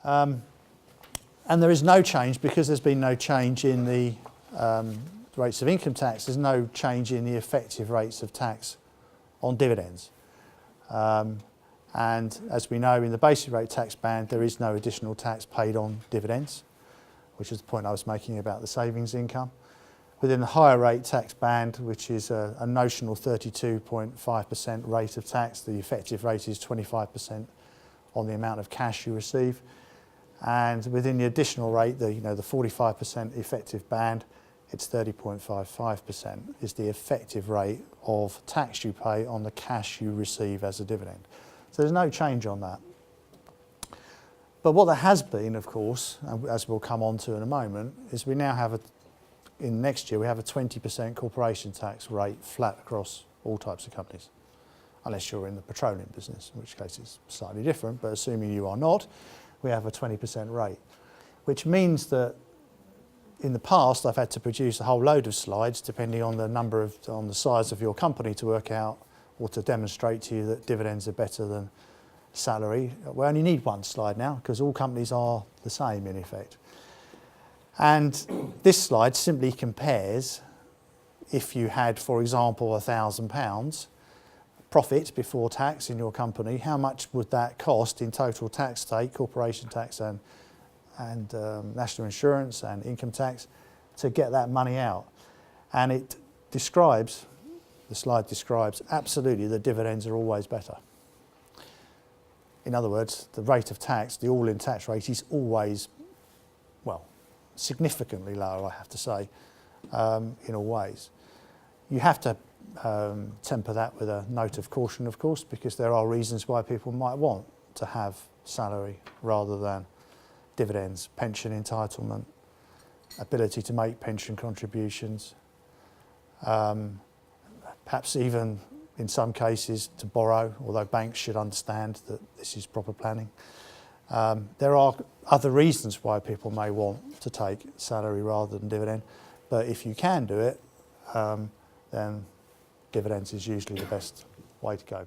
And there is no change, because there's been no change in the rates of income tax, there's no change in the effective rates of tax on dividends. And as we know, in the basic rate tax band, there is no additional tax paid on dividends, which is the point I was making about the savings income. Within the higher rate tax band, which is a notional 32.5% rate of tax, the effective rate is 25% on the amount of cash you receive. And within the additional rate, the 45% effective band, it's 30.55% is the effective rate of tax you pay on the cash you receive as a dividend. So there's no change on that. But what there has been, of course, as we'll come on to in a moment, is we now have in next year we have a 20% corporation tax rate flat across all types of companies, unless you're in the petroleum business, in which case it's slightly different, but assuming you are not, we have a 20% rate, which means that in the past I've had to produce a whole load of slides depending on the size of your company to work out or to demonstrate to you that dividends are better than salary. We only need one slide now because all companies are the same in effect. And this slide simply compares if you had, for example, £1,000 profit before tax in your company, how much would that cost in total tax take, corporation tax and national insurance and income tax, to get that money out. And the slide describes absolutely that dividends are always better. In other words, the rate of tax, the all-in tax rate, is always, well, significantly lower, I have to say, in all ways. You have to temper that with a note of caution, of course, because there are reasons why people might want to have salary rather than dividends, pension entitlement, ability to make pension contributions, perhaps even in some cases to borrow, although banks should understand that this is proper planning. There are other reasons why people may want to take salary rather than dividend, but if you can do it, then dividends is usually the best way to go.